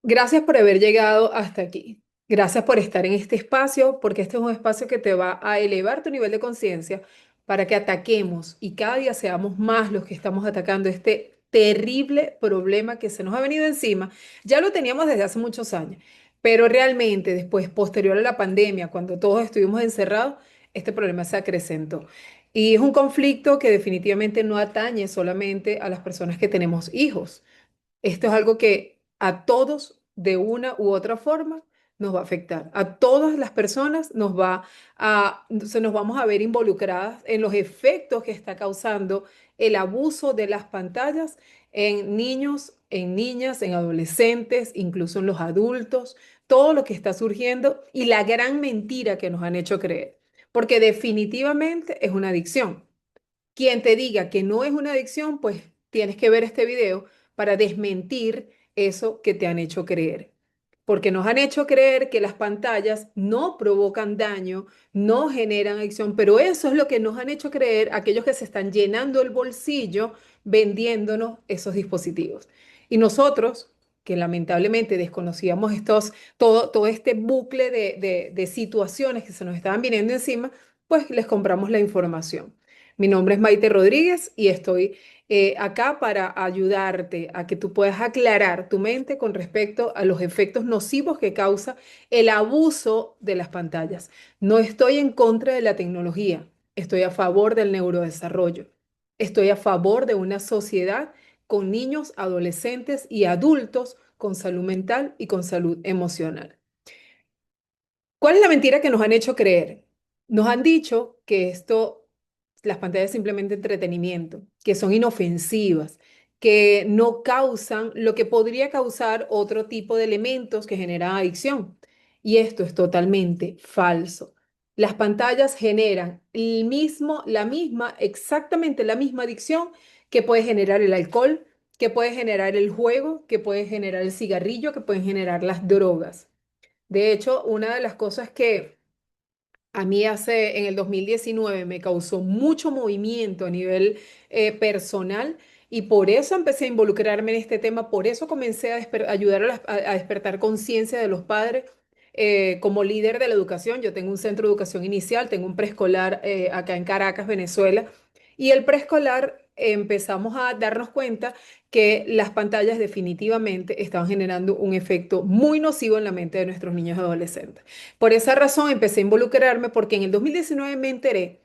Gracias por haber llegado hasta aquí. Gracias por estar en este espacio, porque este es un espacio que te va a elevar tu nivel de conciencia para que ataquemos y cada día seamos más los que estamos atacando este terrible problema que se nos ha venido encima. Ya lo teníamos desde hace muchos años, pero realmente después, posterior a la pandemia, cuando todos estuvimos encerrados, este problema se acrecentó. Y es un conflicto que definitivamente no atañe solamente a las personas que tenemos hijos. Esto es algo que a todos, de una u otra forma, nos va a afectar. A todas las personas nos vamos a ver involucradas en los efectos que está causando el abuso de las pantallas en niños, en niñas, en adolescentes, incluso en los adultos, todo lo que está surgiendo y la gran mentira que nos han hecho creer. Porque definitivamente es una adicción. Quien te diga que no es una adicción, pues tienes que ver este video para desmentir eso que te han hecho creer. Porque nos han hecho creer que las pantallas no provocan daño, no generan adicción, pero eso es lo que nos han hecho creer aquellos que se están llenando el bolsillo vendiéndonos esos dispositivos. Y nosotros, que lamentablemente desconocíamos todo este bucle de situaciones que se nos estaban viniendo encima, pues les compramos la información. Mi nombre es Maite Rodríguez y estoy acá para ayudarte a que tú puedas aclarar tu mente con respecto a los efectos nocivos que causa el abuso de las pantallas. No estoy en contra de la tecnología, estoy a favor del neurodesarrollo. Estoy a favor de una sociedad con niños, adolescentes y adultos con salud mental y con salud emocional. ¿Cuál es la mentira que nos han hecho creer? Nos han dicho que las pantallas es simplemente entretenimiento, que son inofensivas, que no causan lo que podría causar otro tipo de elementos que generan adicción. Y esto es totalmente falso. Las pantallas generan exactamente la misma adicción que puede generar el alcohol, que puede generar el juego, que puede generar el cigarrillo, que pueden generar las drogas. De hecho, una de las cosas que a mí en el 2019 me causó mucho movimiento a nivel personal y por eso empecé a involucrarme en este tema, por eso comencé a ayudar a despertar conciencia de los padres. Como líder de la educación, yo tengo un centro de educación inicial, tengo un preescolar acá en Caracas, Venezuela, y el preescolar empezamos a darnos cuenta que las pantallas definitivamente estaban generando un efecto muy nocivo en la mente de nuestros niños y adolescentes. Por esa razón empecé a involucrarme porque en el 2019 me enteré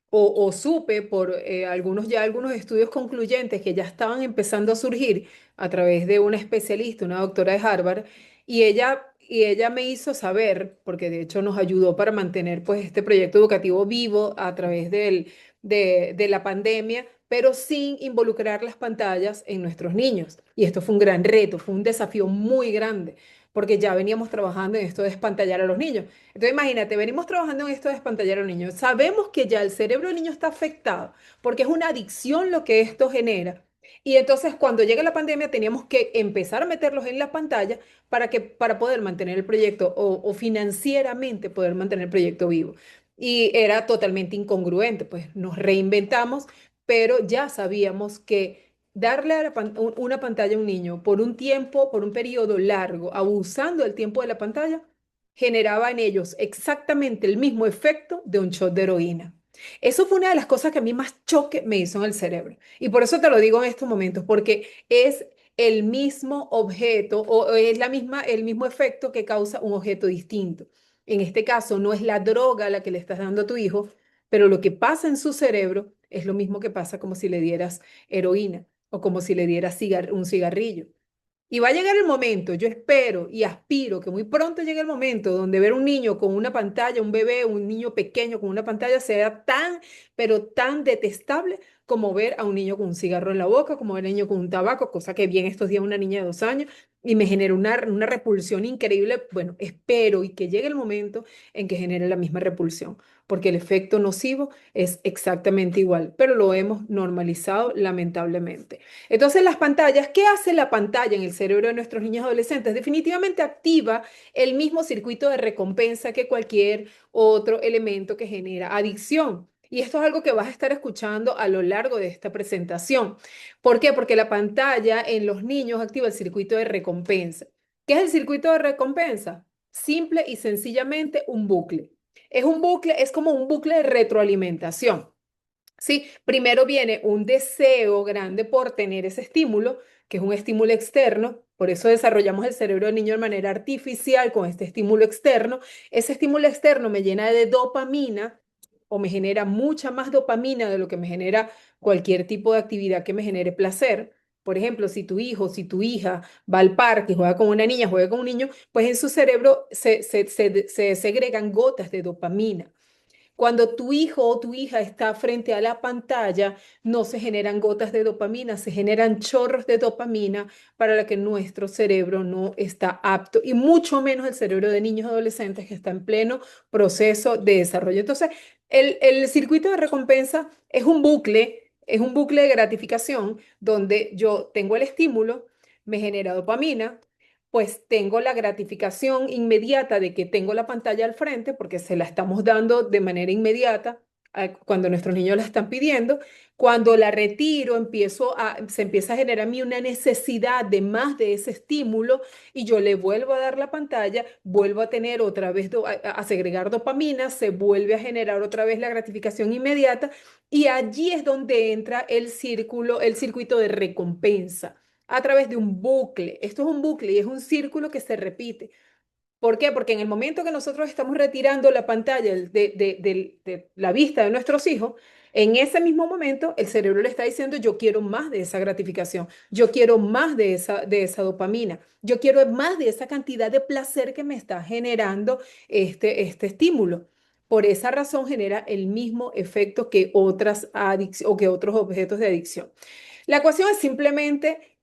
o supe por algunos estudios concluyentes que ya estaban empezando a surgir a través de una especialista, una doctora de Harvard, y ella me hizo saber, porque de hecho nos ayudó para mantener pues este proyecto educativo vivo a través de la pandemia, pero sin involucrar las pantallas en nuestros niños. Y esto fue un gran reto, fue un desafío muy grande, porque ya veníamos trabajando en esto de espantallar a los niños. Entonces, imagínate, venimos trabajando en esto de espantallar a los niños. Sabemos que ya el cerebro del niño está afectado porque es una adicción lo que esto genera. Y entonces, cuando llega la pandemia, teníamos que empezar a meterlos en la pantalla para poder mantener el proyecto o financieramente poder mantener el proyecto vivo. Y era totalmente incongruente, pues nos reinventamos, pero ya sabíamos que darle una pantalla a un niño por un tiempo, por un periodo largo, abusando del tiempo de la pantalla, generaba en ellos exactamente el mismo efecto de un shot de heroína. Eso fue una de las cosas que a mí más choque me hizo en el cerebro. Y por eso te lo digo en estos momentos, porque es el mismo objeto o es el mismo efecto que causa un objeto distinto. En este caso, no es la droga la que le estás dando a tu hijo, pero lo que pasa en su cerebro es lo mismo que pasa como si le dieras heroína o como si le dieras un cigarrillo. Y va a llegar el momento, yo espero y aspiro que muy pronto llegue el momento donde ver un niño con una pantalla, un bebé, un niño pequeño con una pantalla sea tan, pero tan detestable como ver a un niño con un cigarro en la boca, como ver a un niño con un tabaco, cosa que vi en estos días una niña de 2 años y me generó una repulsión increíble. Bueno, espero y que llegue el momento en que genere la misma repulsión, porque el efecto nocivo es exactamente igual, pero lo hemos normalizado lamentablemente. Entonces, las pantallas, ¿qué hace la pantalla en el cerebro de nuestros niños y adolescentes? Definitivamente activa el mismo circuito de recompensa que cualquier otro elemento que genera adicción. Y esto es algo que vas a estar escuchando a lo largo de esta presentación. ¿Por qué? Porque la pantalla en los niños activa el circuito de recompensa. ¿Qué es el circuito de recompensa? Simple y sencillamente un bucle. Es un bucle, es como un bucle de retroalimentación. ¿Sí? Primero viene un deseo grande por tener ese estímulo, que es un estímulo externo. Por eso desarrollamos el cerebro del niño de manera artificial con este estímulo externo. Ese estímulo externo me llena de dopamina o me genera mucha más dopamina de lo que me genera cualquier tipo de actividad que me genere placer. Por ejemplo, si tu hijo, si tu hija va al parque, juega con una niña, juega con un niño, pues en su cerebro se segregan gotas de dopamina. Cuando tu hijo o tu hija está frente a la pantalla, no se generan gotas de dopamina, se generan chorros de dopamina para la que nuestro cerebro no está apto, y mucho menos el cerebro de niños y adolescentes que está en pleno proceso de desarrollo. Entonces, el circuito de recompensa es un bucle de gratificación donde yo tengo el estímulo, me genera dopamina, pues tengo la gratificación inmediata de que tengo la pantalla al frente, porque se la estamos dando de manera inmediata cuando nuestros niños la están pidiendo. Cuando la retiro, se empieza a generar a mí una necesidad de más de ese estímulo, y yo le vuelvo a dar la pantalla, vuelvo a tener otra vez, a segregar dopamina, se vuelve a generar otra vez la gratificación inmediata, y allí es donde entra el circuito de recompensa a través de un bucle. Esto es un bucle y es un círculo que se repite. ¿Por qué? Porque en el momento que nosotros estamos retirando la pantalla de la vista de nuestros hijos, en ese mismo momento el cerebro le está diciendo: yo quiero más de esa gratificación, yo quiero más de esa dopamina, yo quiero más de esa cantidad de placer que me está generando este estímulo. Por esa razón genera el mismo efecto que otras o que otros objetos de adicción. La ecuación es simplemente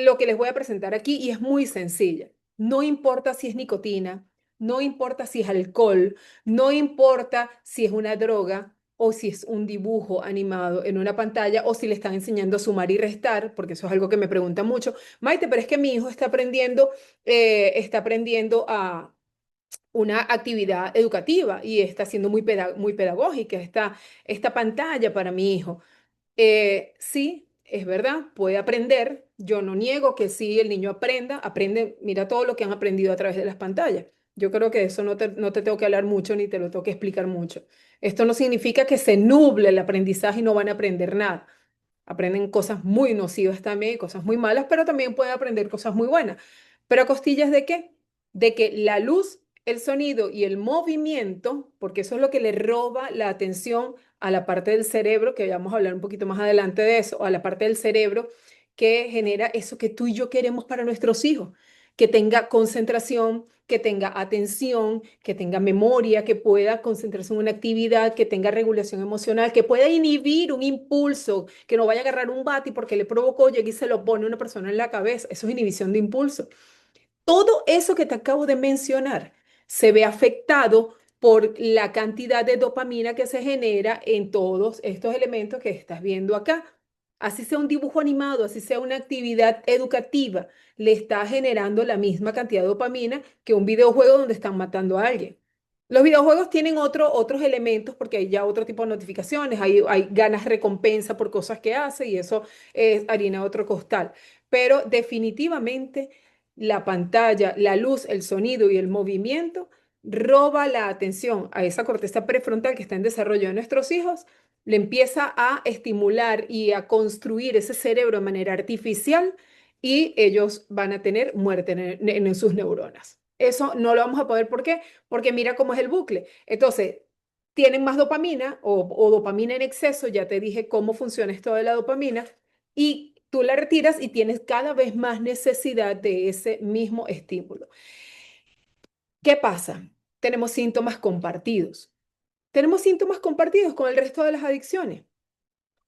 lo que les voy a presentar aquí, y es muy sencilla. No importa si es nicotina, no importa si es alcohol, no importa si es una droga o si es un dibujo animado en una pantalla o si le están enseñando a sumar y restar, porque eso es algo que me preguntan mucho. Maite, pero es que mi hijo está aprendiendo a una actividad educativa y está siendo muy pedagógica esta pantalla para mi hijo. Sí, es verdad, puede aprender. Yo no niego que sí, el niño aprende, mira todo lo que han aprendido a través de las pantallas. Yo creo que eso no te tengo que hablar mucho ni te lo tengo que explicar mucho. Esto no significa que se nuble el aprendizaje y no van a aprender nada. Aprenden cosas muy nocivas también y cosas muy malas, pero también pueden aprender cosas muy buenas. ¿Pero a costillas de qué? De que la luz, el sonido y el movimiento, porque eso es lo que le roba la atención a la parte del cerebro, que vamos a hablar un poquito más adelante de eso, a la parte del cerebro que genera eso que tú y yo queremos para nuestros hijos: que tenga concentración, que tenga atención, que tenga memoria, que pueda concentrarse en una actividad, que tenga regulación emocional, que pueda inhibir un impulso, que no vaya a agarrar un bate porque le provocó, llega y se lo pone a una persona en la cabeza. Eso es inhibición de impulso. Todo eso que te acabo de mencionar se ve afectado por la cantidad de dopamina que se genera en todos estos elementos que estás viendo acá. Así sea un dibujo animado, así sea una actividad educativa, le está generando la misma cantidad de dopamina que un videojuego donde están matando a alguien. Los videojuegos tienen otros elementos porque hay ya otro tipo de notificaciones, hay ganas recompensa por cosas que hace, y eso es harina de otro costal. Pero definitivamente la pantalla, la luz, el sonido y el movimiento roba la atención a esa corteza prefrontal que está en desarrollo de nuestros hijos, le empieza a estimular y a construir ese cerebro de manera artificial, y ellos van a tener muerte en sus neuronas. Eso no lo vamos a poder. ¿Por qué? Porque mira cómo es el bucle. Entonces, tienen más dopamina o dopamina en exceso. Ya te dije cómo funciona esto de la dopamina, y tú la retiras y tienes cada vez más necesidad de ese mismo estímulo. ¿Qué pasa? Tenemos síntomas compartidos. Tenemos síntomas compartidos con el resto de las adicciones.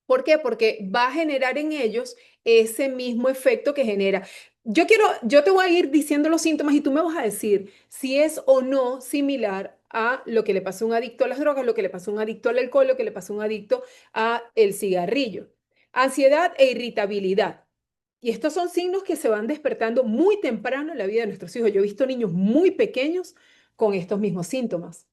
¿Por qué? Porque va a generar en ellos ese mismo efecto que genera. Yo te voy a ir diciendo los síntomas y tú me vas a decir si es o no similar a lo que le pasa a un adicto a las drogas, lo que le pasa a un adicto al alcohol, lo que le pasa a un adicto a el cigarrillo. Ansiedad e irritabilidad. Y estos son signos que se van despertando muy temprano en la vida de nuestros hijos. Yo he visto niños muy pequeños con estos mismos síntomas,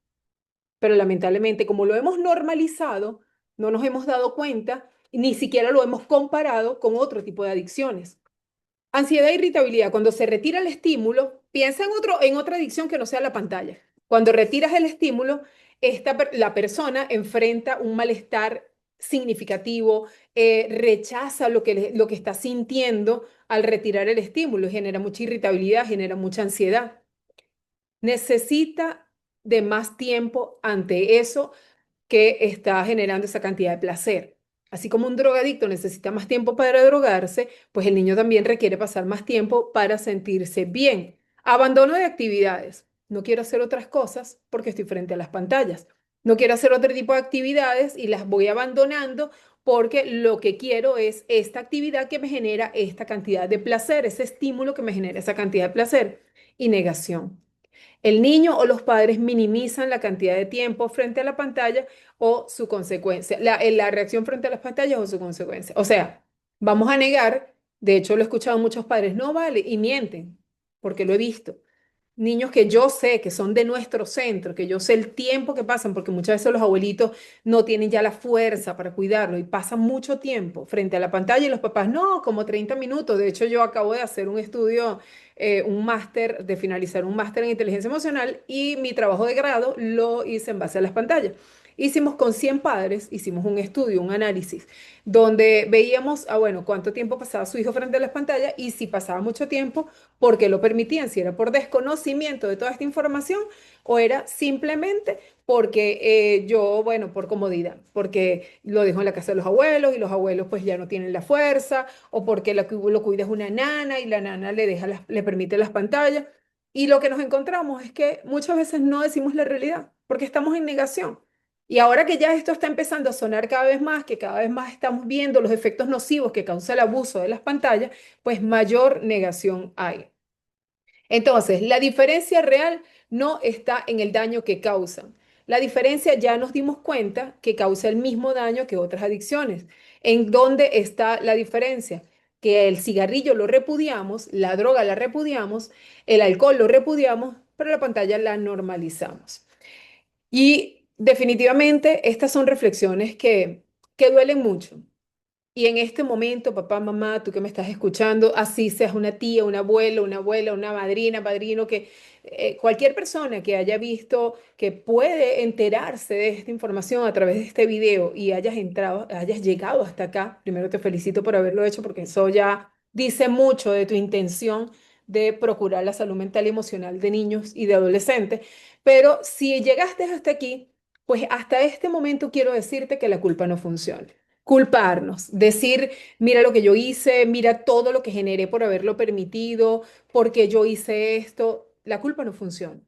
pero lamentablemente, como lo hemos normalizado, no nos hemos dado cuenta, ni siquiera lo hemos comparado con otro tipo de adicciones. Ansiedad e irritabilidad. Cuando se retira el estímulo, piensa en otra adicción que no sea la pantalla. Cuando retiras el estímulo, la persona enfrenta un malestar significativo, rechaza lo que está sintiendo al retirar el estímulo, genera mucha irritabilidad, genera mucha ansiedad. Necesita de más tiempo ante eso que está generando esa cantidad de placer. Así como un drogadicto necesita más tiempo para drogarse, pues el niño también requiere pasar más tiempo para sentirse bien. Abandono de actividades. No quiero hacer otras cosas porque estoy frente a las pantallas. No quiero hacer otro tipo de actividades y las voy abandonando porque lo que quiero es esta actividad que me genera esta cantidad de placer, ese estímulo que me genera esa cantidad de placer. Y negación. El niño o los padres minimizan la cantidad de tiempo frente a la pantalla o su consecuencia, la reacción frente a las pantallas o su consecuencia. O sea, vamos a negar, de hecho lo he escuchado a muchos padres, no vale, y mienten, porque lo he visto. Niños que yo sé que son de nuestro centro, que yo sé el tiempo que pasan, porque muchas veces los abuelitos no tienen ya la fuerza para cuidarlo y pasan mucho tiempo frente a la pantalla y los papás, no, como 30 minutos. De hecho, yo acabo de hacer un estudio, un máster, de finalizar un máster en inteligencia emocional y mi trabajo de grado lo hice en base a las pantallas. Hicimos con 100 padres, hicimos un estudio, un análisis, donde veíamos, bueno, cuánto tiempo pasaba su hijo frente a las pantallas y si pasaba mucho tiempo, por qué lo permitían, si era por desconocimiento de toda esta información o era simplemente porque yo, bueno, por comodidad, porque lo dejo en la casa de los abuelos y los abuelos pues ya no tienen la fuerza, o porque lo cuida es una nana y la nana le permite las pantallas. Y lo que nos encontramos es que muchas veces no decimos la realidad, porque estamos en negación. Y ahora que ya esto está empezando a sonar cada vez más, que cada vez más estamos viendo los efectos nocivos que causa el abuso de las pantallas, pues mayor negación hay. Entonces, la diferencia real no está en el daño que causan. La diferencia ya nos dimos cuenta que causa el mismo daño que otras adicciones. ¿En dónde está la diferencia? Que el cigarrillo lo repudiamos, la droga la repudiamos, el alcohol lo repudiamos, pero la pantalla la normalizamos. Y definitivamente estas son reflexiones que duelen mucho. Y en este momento, papá, mamá, tú que me estás escuchando, así seas una tía, una abuela, una madrina, padrino, que cualquier persona que haya visto, que puede enterarse de esta información a través de este video y hayas entrado, hayas llegado hasta acá, primero te felicito por haberlo hecho porque eso ya dice mucho de tu intención de procurar la salud mental y emocional de niños y de adolescentes. Pero si llegaste hasta aquí, pues hasta este momento quiero decirte que la culpa no funciona. Culparnos, decir, mira lo que yo hice, mira todo lo que generé por haberlo permitido, porque yo hice esto, la culpa no funciona.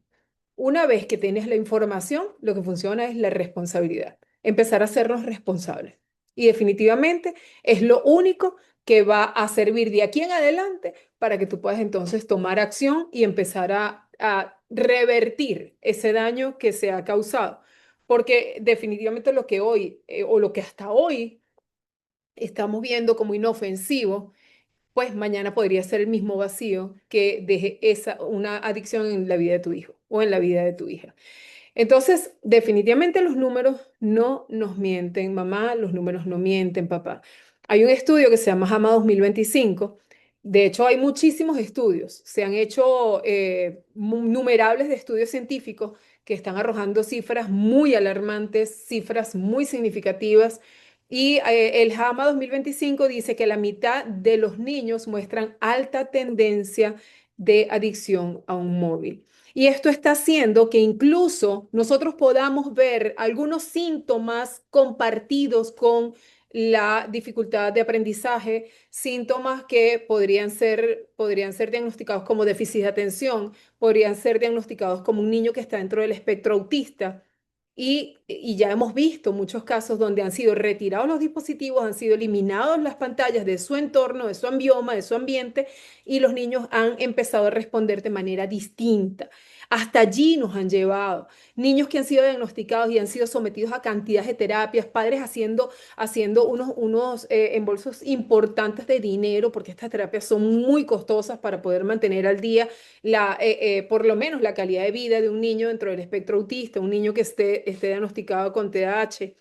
Una vez que tienes la información, lo que funciona es la responsabilidad, empezar a hacernos responsables. Y definitivamente es lo único que va a servir de aquí en adelante para que tú puedas entonces tomar acción y empezar a revertir ese daño que se ha causado. Porque definitivamente lo que hoy, o lo que hasta hoy estamos viendo como inofensivo, pues mañana podría ser el mismo vacío que deje una adicción en la vida de tu hijo o en la vida de tu hija. Entonces, definitivamente los números no nos mienten, mamá, los números no mienten, papá. Hay un estudio que se llama JAMA 2025. De hecho, hay muchísimos estudios. Se han hecho numerables de estudios científicos que están arrojando cifras muy alarmantes, cifras muy significativas. Y el JAMA 2025 dice que la mitad de los niños muestran alta tendencia de adicción a un móvil. Y esto está haciendo que incluso nosotros podamos ver algunos síntomas compartidos con la dificultad de aprendizaje, síntomas que podrían ser diagnosticados como déficit de atención, podrían ser diagnosticados como un niño que está dentro del espectro autista. Y ya hemos visto muchos casos donde han sido retirados los dispositivos, han sido eliminados las pantallas de su entorno, de su ambioma, de su ambiente, y los niños han empezado a responder de manera distinta. Hasta allí nos han llevado. Niños que han sido diagnosticados y han sido sometidos a cantidades de terapias, padres haciendo unos embolsos importantes de dinero, porque estas terapias son muy costosas para poder mantener al día por lo menos la calidad de vida de un niño dentro del espectro autista, un niño que esté diagnosticado con TDAH.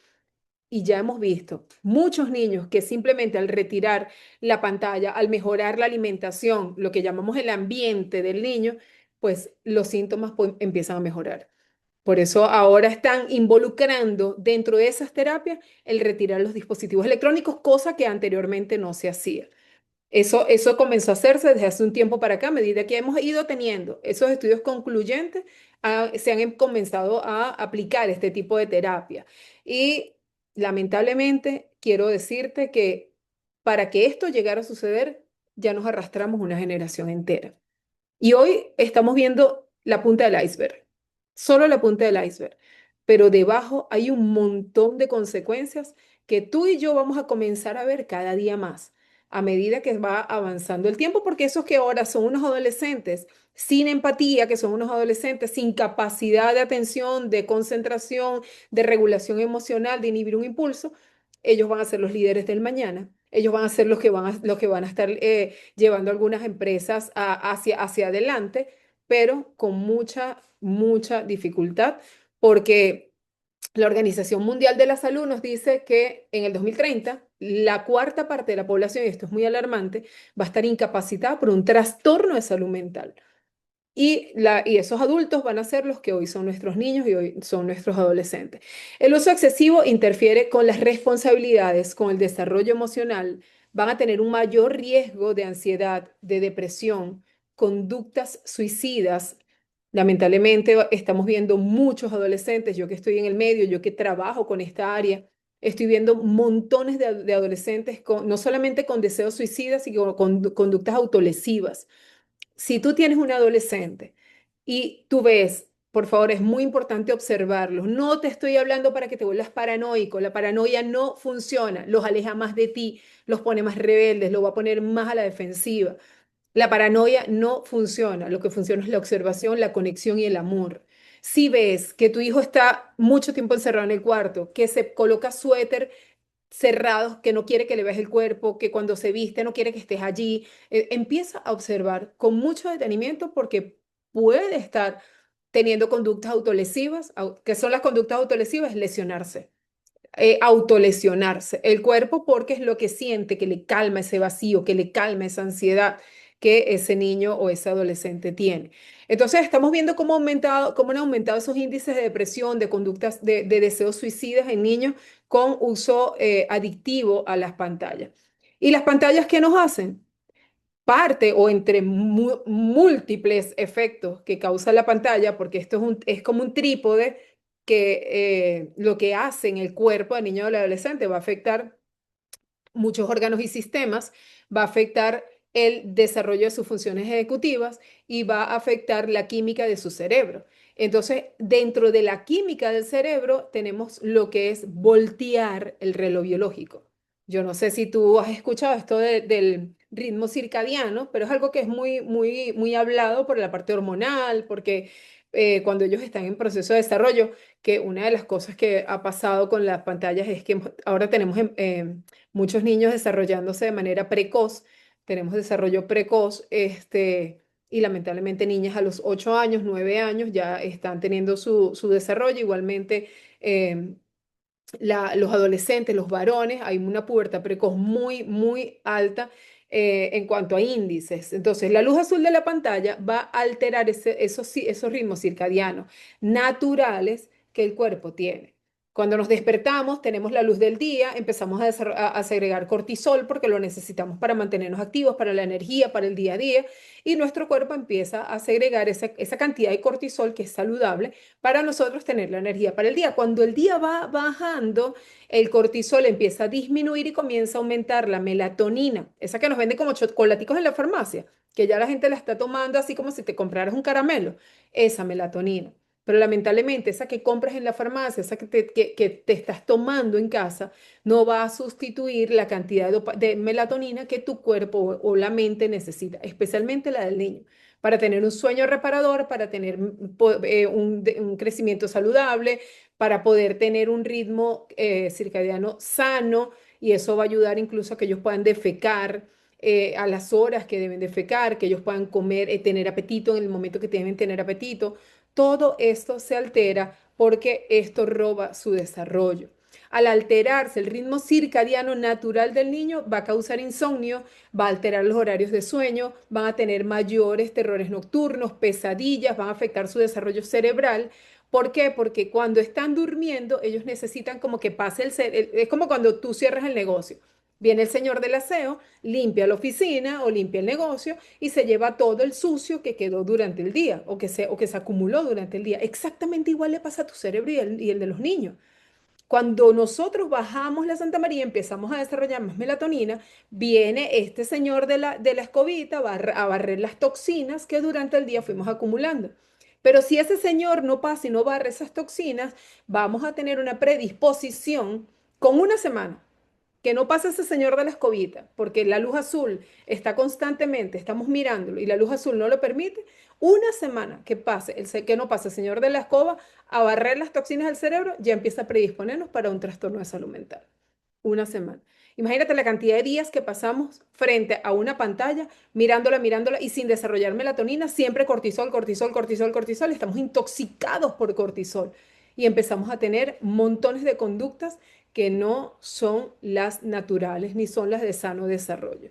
Y ya hemos visto muchos niños que simplemente al retirar la pantalla, al mejorar la alimentación, lo que llamamos el ambiente del niño, pues los síntomas pues, empiezan a mejorar. Por eso ahora están involucrando dentro de esas terapias el retirar los dispositivos electrónicos, cosa que anteriormente no se hacía. Eso comenzó a hacerse desde hace un tiempo para acá, a medida que hemos ido teniendo esos estudios concluyentes, se han comenzado a aplicar este tipo de terapia. Y lamentablemente quiero decirte que para que esto llegara a suceder, ya nos arrastramos una generación entera. Y hoy estamos viendo la punta del iceberg, solo la punta del iceberg, pero debajo hay un montón de consecuencias que tú y yo vamos a comenzar a ver cada día más a medida que va avanzando el tiempo, porque esos que ahora son unos adolescentes sin empatía, que son unos adolescentes sin capacidad de atención, de concentración, de regulación emocional, de inhibir un impulso, ellos van a ser los líderes del mañana. Ellos van a ser los que van a estar llevando algunas empresas hacia adelante, pero con mucha dificultad, porque la Organización Mundial de la Salud nos dice que en el 2030 la cuarta parte de la población, y esto es muy alarmante, va a estar incapacitada por un trastorno de salud mental. Y esos adultos van a ser los que hoy son nuestros niños y hoy son nuestros adolescentes. El uso excesivo interfiere con las responsabilidades, con el desarrollo emocional. Van a tener un mayor riesgo de ansiedad, de depresión, conductas suicidas. Lamentablemente estamos viendo muchos adolescentes, yo que estoy en el medio, yo que trabajo con esta área, estoy viendo montones de adolescentes no solamente con deseos suicidas, sino con conductas autolesivas. Si tú tienes un adolescente y tú ves, por favor, es muy importante observarlos. No te estoy hablando para que te vuelvas paranoico. La paranoia no funciona. Los aleja más de ti, los pone más rebeldes, los va a poner más a la defensiva. La paranoia no funciona. Lo que funciona es la observación, la conexión y el amor. Si ves que tu hijo está mucho tiempo encerrado en el cuarto, que se coloca suéter cerrados, que no quiere que le veas el cuerpo, que cuando se viste no quiere que estés allí. Empieza a observar con mucho detenimiento porque puede estar teniendo conductas autolesivas. ¿Qué son las conductas autolesivas? Lesionarse, autolesionarse el cuerpo porque es lo que siente, que le calma ese vacío, que le calma esa ansiedad que ese niño o ese adolescente tiene. Entonces estamos viendo cómo han aumentado esos índices de depresión, de conductas de deseos suicidas en niños con uso adictivo a las pantallas. ¿Y las pantallas qué nos hacen? Parte o entre múltiples efectos que causa la pantalla, porque esto es como un trípode que lo que hace en el cuerpo del niño o del adolescente va a afectar muchos órganos y sistemas, va a afectar el desarrollo de sus funciones ejecutivas y va a afectar la química de su cerebro. Entonces, dentro de la química del cerebro tenemos lo que es voltear el reloj biológico. Yo no sé si tú has escuchado esto del ritmo circadiano, pero es algo que es muy hablado por la parte hormonal, porque cuando ellos están en proceso de desarrollo, que una de las cosas que ha pasado con las pantallas es que ahora tenemos muchos niños desarrollándose de manera precoz, tenemos desarrollo precoz, y lamentablemente niñas a los 8 años, 9 años ya están teniendo su desarrollo, igualmente los adolescentes, los varones, hay una pubertad precoz muy alta en cuanto a índices. Entonces, la luz azul de la pantalla va a alterar esos ritmos circadianos naturales que el cuerpo tiene. Cuando nos despertamos, tenemos la luz del día, empezamos a segregar cortisol porque lo necesitamos para mantenernos activos, para la energía, para el día a día, y nuestro cuerpo empieza a segregar esa cantidad de cortisol que es saludable para nosotros tener la energía para el día. Cuando el día va bajando, el cortisol empieza a disminuir y comienza a aumentar la melatonina, esa que nos vende como chocolaticos en la farmacia, que ya la gente la está tomando así como si te compraras un caramelo, esa melatonina. Pero lamentablemente esa que compras en la farmacia, esa que te estás tomando en casa, no va a sustituir la cantidad de melatonina que tu cuerpo o la mente necesita, especialmente la del niño, para tener un sueño reparador, para tener un crecimiento saludable, para poder tener un ritmo circadiano sano, y eso va a ayudar incluso a que ellos puedan defecar a las horas que deben defecar, que ellos puedan comer, tener apetito en el momento que deben tener apetito. Todo esto se altera porque esto roba su desarrollo. Al alterarse el ritmo circadiano natural del niño, va a causar insomnio, va a alterar los horarios de sueño, van a tener mayores terrores nocturnos, pesadillas, van a afectar su desarrollo cerebral. ¿Por qué? Porque cuando están durmiendo, ellos necesitan como que pase es como cuando tú cierras el negocio. Viene el señor del aseo, limpia la oficina o limpia el negocio y se lleva todo el sucio que quedó durante el día o que se acumuló durante el día. Exactamente igual le pasa a tu cerebro y el de los niños. Cuando nosotros bajamos la Santa María, empezamos a desarrollar más melatonina, viene este señor de la escobita a barrer las toxinas que durante el día fuimos acumulando. Pero si ese señor no pasa y no barre esas toxinas, vamos a tener una predisposición con una semana que no pase ese señor de la escobita, porque la luz azul está constantemente, estamos mirándolo y la luz azul no lo permite, una semana que pase, que no pase el señor de la escoba a barrer las toxinas del cerebro, ya empieza a predisponernos para un trastorno de salud mental. Una semana. Imagínate la cantidad de días que pasamos frente a una pantalla, mirándola, mirándola y sin desarrollar melatonina, siempre cortisol, cortisol, cortisol, cortisol. Estamos intoxicados por cortisol y empezamos a tener montones de conductas que no son las naturales ni son las de sano desarrollo.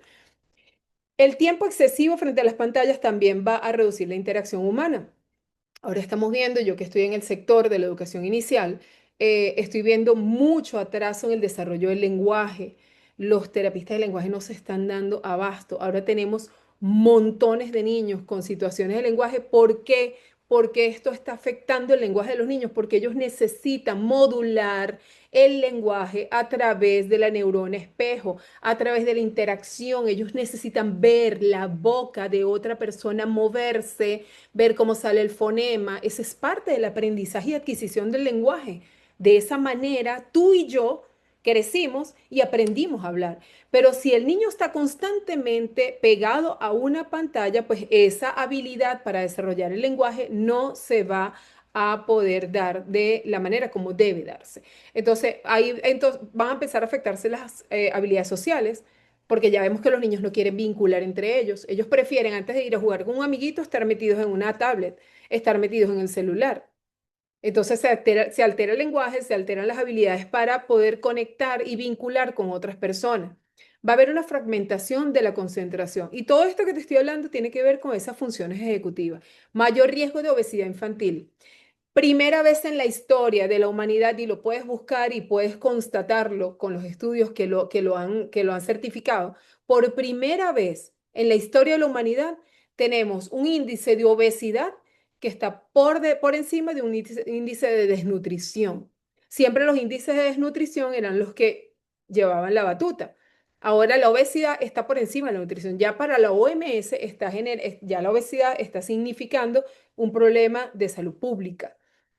El tiempo excesivo frente a las pantallas también va a reducir la interacción humana. Ahora estamos viendo, yo que estoy en el sector de la educación inicial, estoy viendo mucho atraso en el desarrollo del lenguaje. Los terapistas de lenguaje no se están dando abasto. Ahora tenemos montones de niños con situaciones de lenguaje. ¿Por qué? Porque esto está afectando el lenguaje de los niños, porque ellos necesitan modular el lenguaje a través de la neurona espejo, a través de la interacción. Ellos necesitan ver la boca de otra persona moverse, ver cómo sale el fonema. Esa es parte del aprendizaje y adquisición del lenguaje. De esa manera, tú y yo crecimos y aprendimos a hablar. Pero si el niño está constantemente pegado a una pantalla, pues esa habilidad para desarrollar el lenguaje no se va a poder dar de la manera como debe darse. Entonces, ahí van a empezar a afectarse las habilidades sociales, porque ya vemos que los niños no quieren vincular entre ellos. Ellos prefieren, antes de ir a jugar con un amiguito, estar metidos en una tablet, estar metidos en el celular. Entonces se altera el lenguaje, se alteran las habilidades para poder conectar y vincular con otras personas. Va a haber una fragmentación de la concentración. Y todo esto que te estoy hablando tiene que ver con esas funciones ejecutivas. Mayor riesgo de obesidad infantil. Primera vez en la historia de la humanidad, y lo puedes buscar y puedes constatarlo con los estudios que lo han certificado, por primera vez en la historia de la humanidad tenemos un índice de obesidad que está por encima de un índice de desnutrición. Siempre los índices de desnutrición eran los que llevaban la batuta. Ahora la obesidad está por encima de la nutrición. Ya para la OMS ya la obesidad está significando un problema de salud pública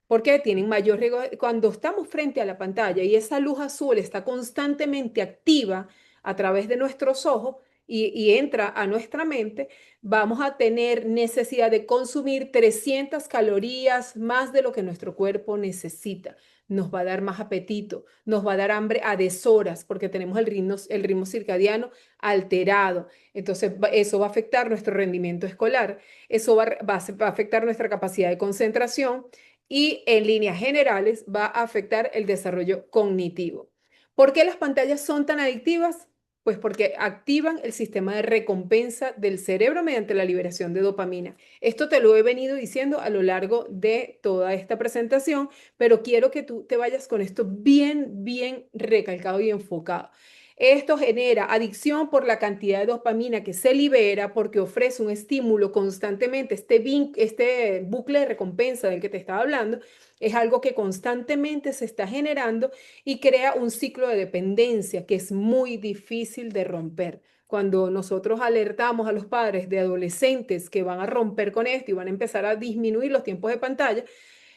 porque tienen mayor riesgo. Cuando estamos frente a la pantalla y esa luz azul está constantemente activa a través de nuestros ojos y entra a nuestra mente, vamos a tener necesidad de consumir 300 calorías más de lo que nuestro cuerpo necesita. Nos va a dar más apetito, nos va a dar hambre a deshoras porque tenemos el ritmo circadiano alterado. Entonces, eso va a afectar nuestro rendimiento escolar, eso va a afectar nuestra capacidad de concentración y en líneas generales va a afectar el desarrollo cognitivo. ¿Por qué las pantallas son tan adictivas? Pues porque activan el sistema de recompensa del cerebro mediante la liberación de dopamina. Esto te lo he venido diciendo a lo largo de toda esta presentación, pero quiero que tú te vayas con esto bien, bien recalcado y enfocado. Esto genera adicción por la cantidad de dopamina que se libera porque ofrece un estímulo constantemente. Este bucle de recompensa del que te estaba hablando es algo que constantemente se está generando y crea un ciclo de dependencia que es muy difícil de romper. Cuando nosotros alertamos a los padres de adolescentes que van a romper con esto y van a empezar a disminuir los tiempos de pantalla,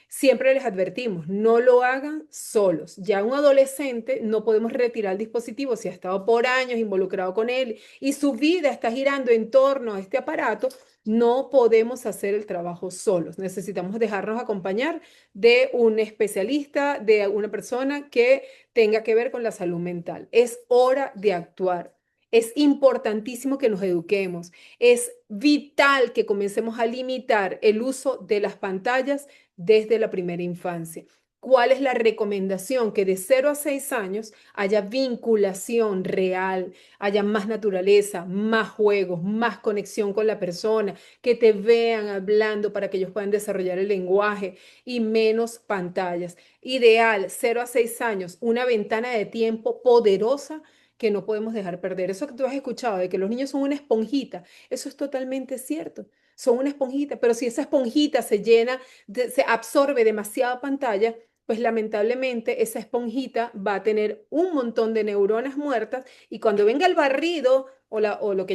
siempre les advertimos, no lo hagan solos. Ya un adolescente no podemos retirar el dispositivo si ha estado por años involucrado con él y su vida está girando en torno a este aparato. No podemos hacer el trabajo solos. Necesitamos dejarnos acompañar de un especialista, de una persona que tenga que ver con la salud mental. Es hora de actuar. Es importantísimo que nos eduquemos. Es vital que comencemos a limitar el uso de las pantallas desde la primera infancia. ¿Cuál es la recomendación? Que de 0 a 6 años haya vinculación real, haya más naturaleza, más juegos, más conexión con la persona, que te vean hablando para que ellos puedan desarrollar el lenguaje y menos pantallas. Ideal, 0 a 6 años, una ventana de tiempo poderosa que no podemos dejar perder. Eso que tú has escuchado de que los niños son una esponjita, eso es totalmente cierto. Son una esponjita, pero si esa esponjita se llena, se absorbe demasiada pantalla, pues lamentablemente esa esponjita va a tener un montón de neuronas muertas y cuando venga el barrido o lo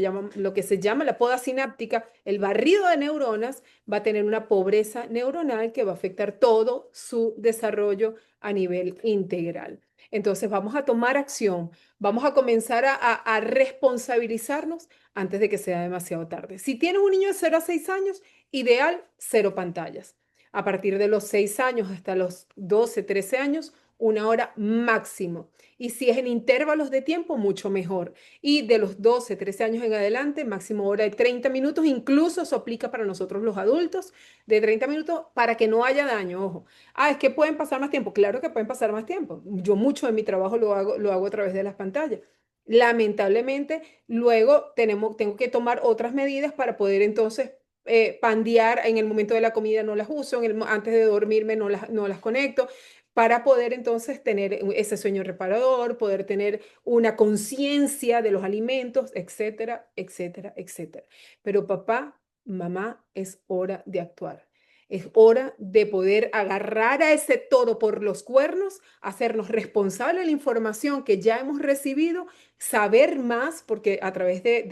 que se llama la poda sináptica, el barrido de neuronas va a tener una pobreza neuronal que va a afectar todo su desarrollo a nivel integral. Entonces vamos a tomar acción, vamos a comenzar a responsabilizarnos antes de que sea demasiado tarde. Si tienes un niño de 0 a 6 años, ideal, cero pantallas. A partir de los 6 años hasta los 12, 13 años, 1 hora máximo. Y si es en intervalos de tiempo, mucho mejor. Y de los 12, 13 años en adelante, máximo hora de 30 minutos. Incluso eso aplica para nosotros los adultos, de 30 minutos para que no haya daño. Ojo. Ah, es que pueden pasar más tiempo. Claro que pueden pasar más tiempo. Yo mucho de mi trabajo lo hago a través de las pantallas. Lamentablemente, luego tengo que tomar otras medidas para poder entonces pandear en el momento de la comida no las uso, antes de dormirme no las conecto, para poder entonces tener ese sueño reparador, poder tener una conciencia de los alimentos, etcétera, etcétera, etcétera. Pero papá, mamá, es hora de actuar. Es hora de poder agarrar a ese toro por los cuernos, hacernos responsables de la información que ya hemos recibido, saber más, porque a través de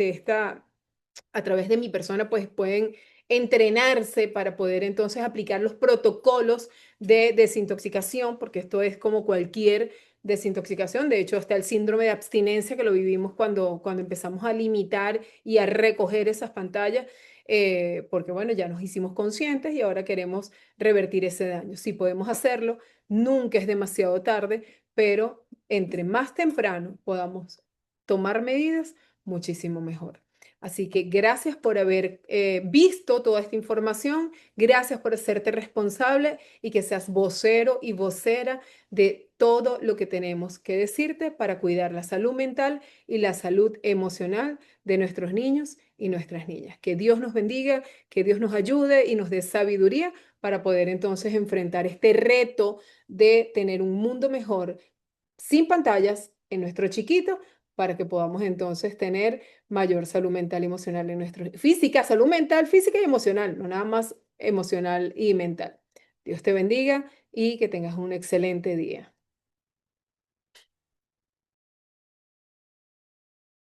mi persona, pues pueden entrenarse para poder entonces aplicar los protocolos de desintoxicación, porque esto es como cualquier desintoxicación. De hecho, hasta el síndrome de abstinencia que lo vivimos cuando empezamos a limitar y a recoger esas pantallas, porque bueno, ya nos hicimos conscientes y ahora queremos revertir ese daño. Si podemos hacerlo, nunca es demasiado tarde, pero entre más temprano podamos tomar medidas, muchísimo mejor. Así que gracias por haber visto toda esta información, gracias por hacerte responsable y que seas vocero y vocera de todo lo que tenemos que decirte para cuidar la salud mental y la salud emocional de nuestros niños y nuestras niñas. Que Dios nos bendiga, que Dios nos ayude y nos dé sabiduría para poder entonces enfrentar este reto de tener un mundo mejor sin pantallas en nuestro chiquito para que podamos entonces tener mayor salud mental y emocional en nuestro física, salud mental, física y emocional, no nada más emocional y mental. Dios te bendiga y que tengas un excelente día.